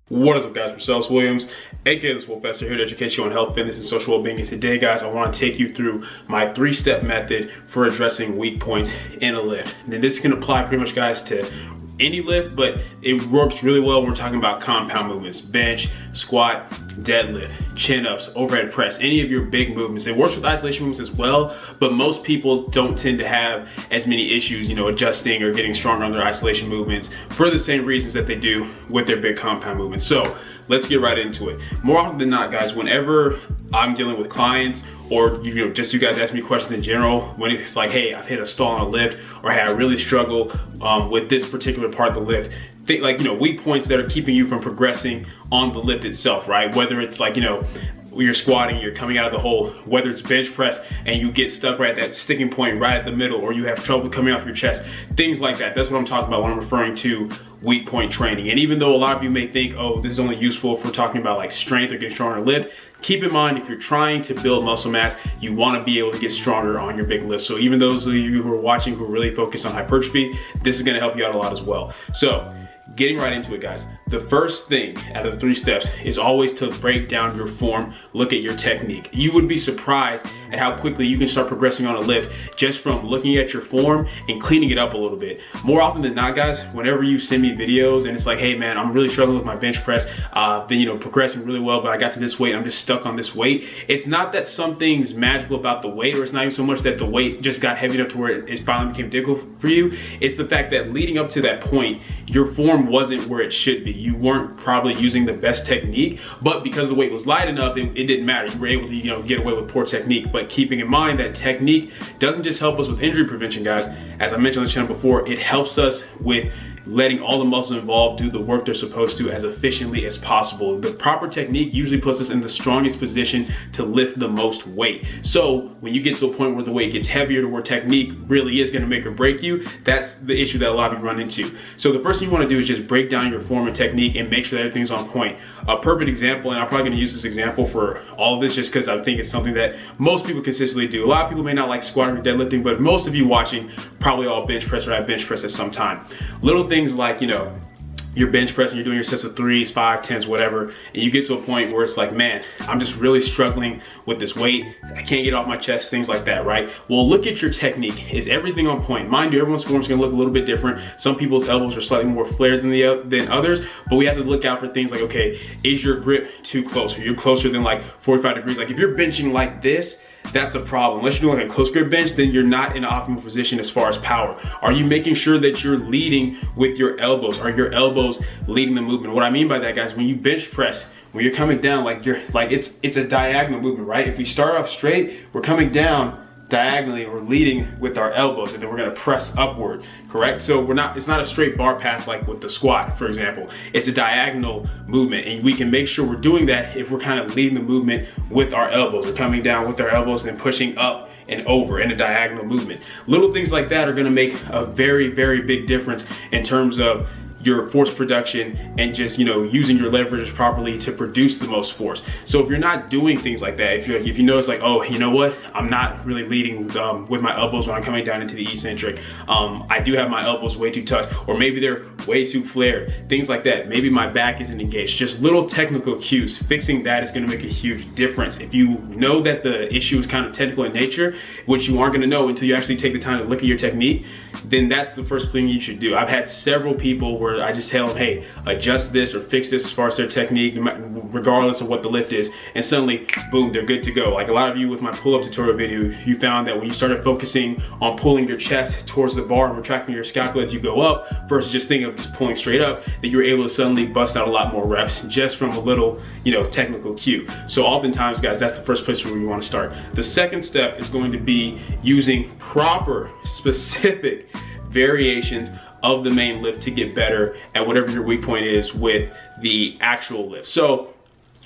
What is up, guys? Marcellus Williams, aka TheSwolefessor, here to educate you on health, fitness, and social well-being. And today, guys, I want to take you through my 3-step method for addressing weak points in a lift. And this can apply pretty much, guys, to any lift, but it works really well when we're talking about compound movements: bench, squat, deadlift, chin-ups, overhead press, any of your big movements. It works with isolation movements as well, but most people don't tend to have as many issues, adjusting or getting stronger on their isolation movements for the same reasons that they do with their big compound movements. So let's get right into it. More often than not, guys, whenever I'm dealing with clients, or just you guys ask me questions in general, when it's like, hey, I've hit a stall on a lift, or hey, I really struggle with this particular part of the lift, think weak points that are keeping you from progressing on the lift itself, right? Whether it's like, you're squatting, you're coming out of the hole, whether it's bench press and you get stuck right at that sticking point right at the middle, or you have trouble coming off your chest, things like that. That's what I'm talking about when I'm referring to weak point training. And even though a lot of you may think, oh, this is only useful if we're talking about like strength or getting stronger on a lift, keep in mind, if you're trying to build muscle mass, you want to be able to get stronger on your big lifts. So even those of you who are watching who are really focused on hypertrophy, this is going to help you out a lot as well. So getting right into it, guys. The first thing out of the 3 steps is always to break down your form, look at your technique. You would be surprised at how quickly you can start progressing on a lift just from looking at your form and cleaning it up a little bit. More often than not, guys, whenever you send me videos and it's like, hey man, I'm really struggling with my bench press, been progressing really well, but I got to this weight, I'm just stuck on this weight. It's not that something's magical about the weight, or it's not even so much that the weight just got heavy enough to where it finally became difficult for you. It's the fact that leading up to that point, your form wasn't where it should be. You weren't probably using the best technique, but because the weight was light enough, it didn't matter. You were able to get away with poor technique. But keeping in mind that technique doesn't just help us with injury prevention, guys. As I mentioned on the channel before, it helps us with letting all the muscles involved do the work they're supposed to as efficiently as possible. The proper technique usually puts us in the strongest position to lift the most weight. So when you get to a point where the weight gets heavier to where technique really is going to make or break you, that's the issue that a lot of you run into. So the first thing you want to do is just break down your form and technique and make sure that everything's on point. A perfect example, and I'm probably going to use this example for all of this just because I think it's something that most people consistently do. A lot of people may not like squatting or deadlifting, but most of you watching probably all bench press or have bench press at some time. Little things like, you're bench pressing, you're doing your sets of 3s, 5, 10s, whatever, and you get to a point where it's like, man, I'm just really struggling with this weight. I can't get off my chest, things like that, right? Well, look at your technique. Is everything on point? Mind you, everyone's form is gonna look a little bit different. Some people's elbows are slightly more flared than others, but we have to look out for things like, okay, is your grip too close? Or you're closer than like 45 degrees? Like if you're benching like this, that's a problem. Unless you're doing like a close grip bench, then you're not in an optimal position as far as power. Are you making sure that you're leading with your elbows? Are your elbows leading the movement? What I mean by that, guys, when you bench press, when you're coming down, it's a diagonal movement, right? If we start off straight, we're coming down diagonally, we're leading with our elbows, and then we're gonna press upward, correct? So it's not a straight bar path like with the squat, for example. It's a diagonal movement, and we can make sure we're doing that if we're kind of leading the movement with our elbows. We're coming down with our elbows and pushing up and over in a diagonal movement. Little things like that are gonna make a very, very big difference in terms of your force production and just using your leverages properly to produce the most force. So if you're not doing things like that, if you notice like, oh, you know what, I'm not really leading with my elbows when I'm coming down into the eccentric, I do have my elbows way too tucked, or maybe they're way too flared, things like that. Maybe my back isn't engaged. Just little technical cues. Fixing that is going to make a huge difference. If you know that the issue is kind of technical in nature, which you aren't going to know until you actually take the time to look at your technique, then that's the first thing you should do. I've had several people where I just tell them, hey, adjust this or fix this as far as their technique, regardless of what the lift is, and suddenly, boom, they're good to go. Like a lot of you with my pull-up tutorial video, you found that when you started focusing on pulling your chest towards the bar and retracting your scapula as you go up, versus just thinking of just pulling straight up, that you were able to suddenly bust out a lot more reps just from a little, technical cue. So oftentimes, guys, that's the first place where you want to start. The second step is going to be using proper, specific variations of the main lift to get better at whatever your weak point is with the actual lift. So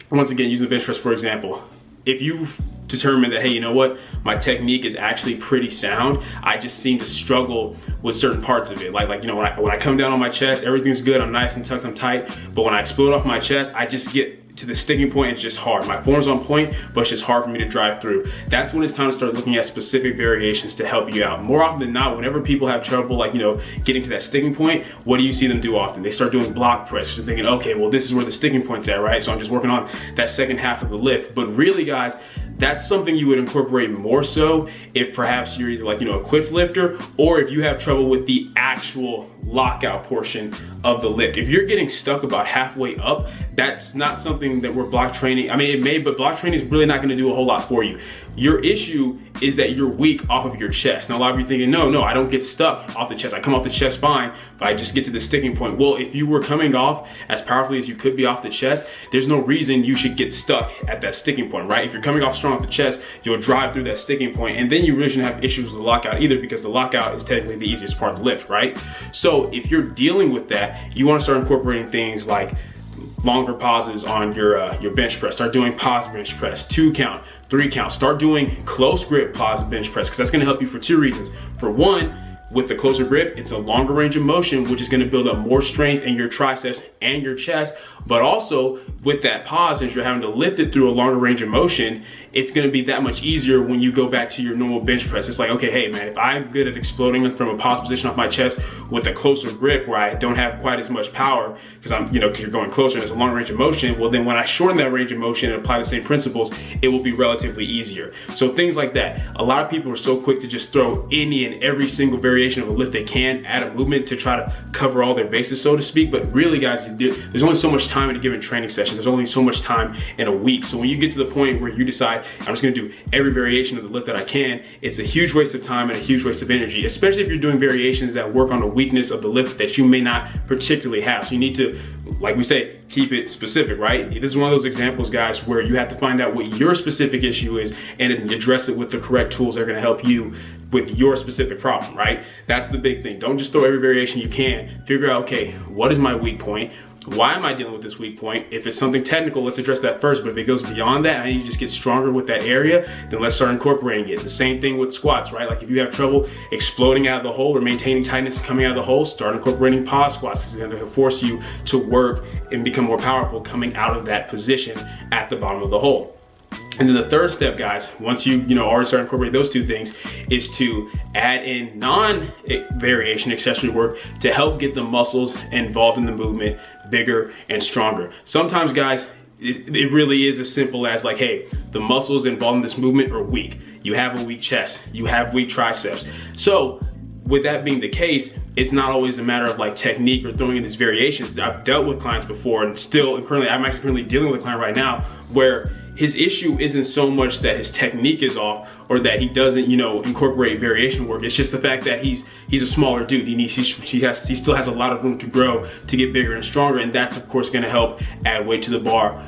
once again, using the bench press, for example, if you determine that, hey, you know what, my technique is actually pretty sound, I just seem to struggle with certain parts of it. Like when I come down on my chest, everything's good, I'm nice and tucked, I'm tight, but when I explode off my chest, I just get to the sticking point, it's just hard. My form's on point, but it's just hard for me to drive through. That's when it's time to start looking at specific variations to help you out. More often than not, whenever people have trouble, like, you know, getting to that sticking point, what do you see them do often? They start doing block press, because they're thinking, okay, well, this is where the sticking point's at, right? So I'm just working on that second half of the lift. But really, guys, that's something you would incorporate more so if perhaps you're either, like, you know, a quick lifter, or if you have trouble with the actual lockout portion of the lift. If you're getting stuck about halfway up, that's not something that we're block training. I mean, it may, but block training is really not gonna do a whole lot for you. Your issue is that you're weak off of your chest. Now, a lot of you are thinking, no, I don't get stuck off the chest. I come off the chest fine, but I just get to the sticking point. Well, if you were coming off as powerfully as you could be off the chest, there's no reason you should get stuck at that sticking point, right? If you're coming off strong off the chest, you'll drive through that sticking point, and then you really shouldn't have issues with the lockout either, because the lockout is technically the easiest part of the lift, right? So if you're dealing with that, you wanna start incorporating things like longer pauses on your bench press. Start doing pause bench press, 2 count, 3 count. Start doing close grip pause bench press, because that's gonna help you for 2 reasons. For one, with the closer grip, it's a longer range of motion, which is gonna build up more strength in your triceps and your chest. But also with that pause, since you're having to lift it through a longer range of motion, it's gonna be that much easier when you go back to your normal bench press. It's like, okay, hey man, if I'm good at exploding from a pause position off my chest with a closer grip where I don't have quite as much power, because you're going closer and it's a long range of motion, well then when I shorten that range of motion and apply the same principles, it will be relatively easier. So things like that. A lot of people are so quick to just throw any and every single variation of a lift they can at a movement to try to cover all their bases, so to speak. But really, guys, there's only so much time in a given training session. There's only so much time in a week. So when you get to the point where you decide, I'm just gonna do every variation of the lift that I can, it's a huge waste of time and a huge waste of energy, especially if you're doing variations that work on a weakness of the lift that you may not particularly have. So you need to, like we say, keep it specific, right? This is one of those examples, guys, where you have to find out what your specific issue is and address it with the correct tools that are gonna help you with your specific problem, right? That's the big thing. Don't just throw every variation you can. Figure out, okay, what is my weak point? Why am I dealing with this weak point? If it's something technical, let's address that first. But if it goes beyond that, I need to just get stronger with that area, then let's start incorporating it. The same thing with squats, right? Like if you have trouble exploding out of the hole or maintaining tightness coming out of the hole, start incorporating pause squats, because it's gonna force you to work and become more powerful coming out of that position at the bottom of the hole. And then the third step, guys, once you already start incorporating those 2 things, is to add in non-variation accessory work to help get the muscles involved in the movement bigger and stronger. Sometimes, guys, it really is as simple as like, hey, the muscles involved in this movement are weak. You have a weak chest, you have weak triceps. So with that being the case, it's not always a matter of like technique or throwing in these variations. I've dealt with clients before, and I'm actually currently dealing with a client right now where his issue isn't so much that his technique is off or that he doesn't, incorporate variation work. It's just the fact that he's a smaller dude. He still has a lot of room to grow to get bigger and stronger, and that's of course gonna help add weight to the bar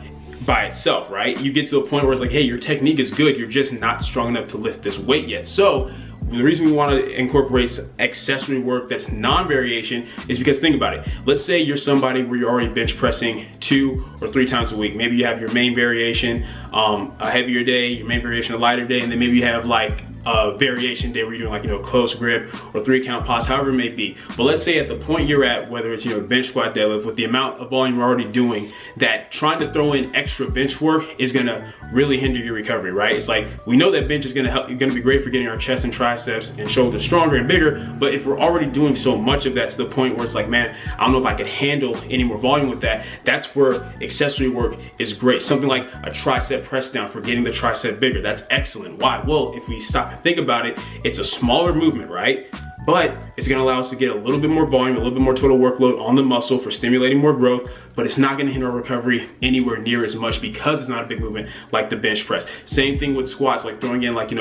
by itself, right? You get to a point where it's like, hey, your technique is good, you're just not strong enough to lift this weight yet. So the reason we want to incorporate accessory work that's non-variation is because, think about it. Let's say you're somebody where you're already bench pressing 2 or 3 times a week. Maybe you have your main variation a heavier day, your main variation a lighter day, and then maybe you have like a variation day where you're doing like, close grip or 3 count pause, however it may be. But let's say at the point you're at, whether it's, bench squat, deadlift, with the amount of volume you're already doing, that trying to throw in extra bench work is gonna really hinder your recovery, right? It's like, we know that bench is gonna be great for getting our chest and triceps and shoulders stronger and bigger, but if we're already doing so much of that to the point where it's like, man, I don't know if I can handle any more volume with that, that's where accessory work is great. Something like a tricep press down for getting the tricep bigger, that's excellent. Why? Well, if we stop and think about it, it's a smaller movement, right? But it's gonna allow us to get a little bit more volume, a little bit more total workload on the muscle for stimulating more growth, but it's not gonna hinder our recovery anywhere near as much because it's not a big movement like the bench press. Same thing with squats, like throwing in like,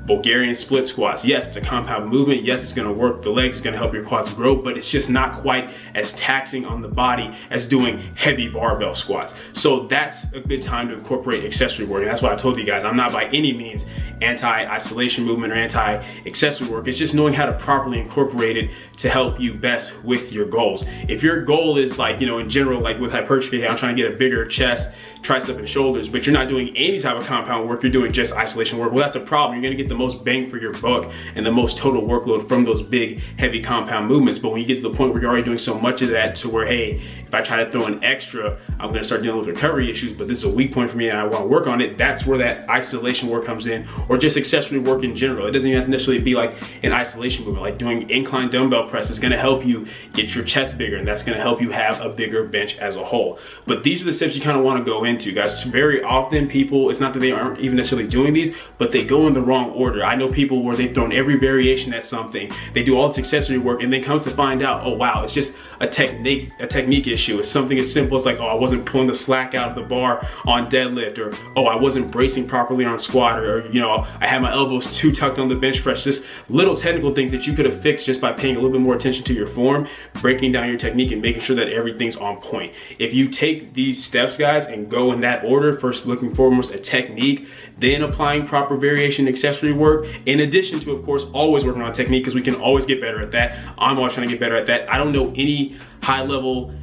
Bulgarian split squats. Yes, it's a compound movement. Yes, it's gonna work the legs, it's gonna help your quads grow, but it's just not quite as taxing on the body as doing heavy barbell squats. So that's a good time to incorporate accessory work. And that's why I told you guys, I'm not by any means anti-isolation movement or anti-accessory work. It's just knowing how to properly properly incorporated to help you best with your goals. If your goal is like, you know, in general, like with hypertrophy, I'm trying to get a bigger chest, tricep, and shoulders, but you're not doing any type of compound work, you're doing just isolation work, well, that's a problem. You're gonna get the most bang for your buck and the most total workload from those big, heavy compound movements. But when you get to the point where you're already doing so much of that to where, hey, if I try to throw an extra, I'm gonna start dealing with recovery issues, but this is a weak point for me and I wanna work on it, that's where that isolation work comes in, or just accessory work in general. It doesn't even have to necessarily be like an isolation movement, like doing incline dumbbell press is gonna help you get your chest bigger, and that's gonna help you have a bigger bench as a whole. But these are the steps you kind of wanna go into, guys. Very often people, it's not that they aren't even necessarily doing these, but they go in the wrong order. I know people where they've thrown every variation at something, they do all this accessory work, and then comes to find out, oh wow, it's just a technique issue. It's something as simple as like, oh, I wasn't pulling the slack out of the bar on deadlift, or oh, I wasn't bracing properly on squat, or you know, I had my elbows too tucked on the bench press. Just little technical things that you could have fixed just by paying a little bit more attention to your form, breaking down your technique, and making sure that everything's on point. If you take these steps, guys, and go in that order, first looking foremost at technique, then applying proper variation accessory work, in addition to, of course, always working on technique, because we can always get better at that. I'm always trying to get better at that. I don't know any high-level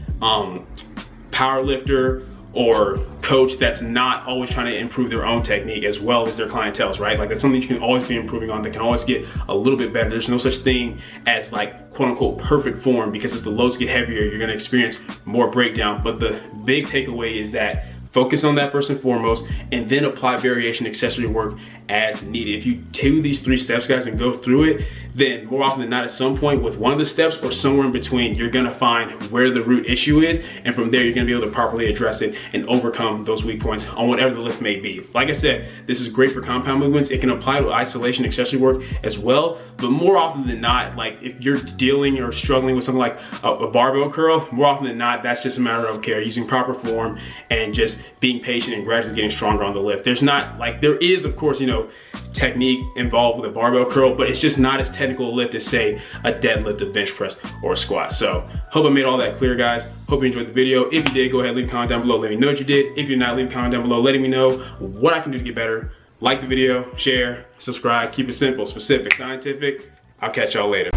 power lifter or coach that's not always trying to improve their own technique as well as their clientele's, right? Like that's something you can always be improving on, that can always get a little bit better. There's no such thing as like quote unquote perfect form, because as the loads get heavier, you're gonna experience more breakdown. But the big takeaway is that focus on that first and foremost, and then apply variation accessory work as needed. If you do these 3 steps, guys, and go through it, then more often than not, at some point with one of the steps or somewhere in between, you're gonna find where the root issue is, and from there, you're gonna be able to properly address it and overcome those weak points on whatever the lift may be. Like I said, this is great for compound movements. It can apply to isolation accessory work as well, but more often than not, like if you're dealing or struggling with something like a barbell curl, more often than not, that's just a matter of care, using proper form and just being patient and gradually getting stronger on the lift. There's not, like, there is, of course, you know, technique involved with a barbell curl, but it's just not as technical a lift as, say, a deadlift, a bench press, or a squat. So hope I made all that clear, guys. Hope you enjoyed the video. If you did, go ahead, leave a comment down below, let me know what you did. If you're not, leave a comment down below letting me know what I can do to get better. Like the video, share, subscribe, keep it simple, specific, scientific. I'll catch y'all later.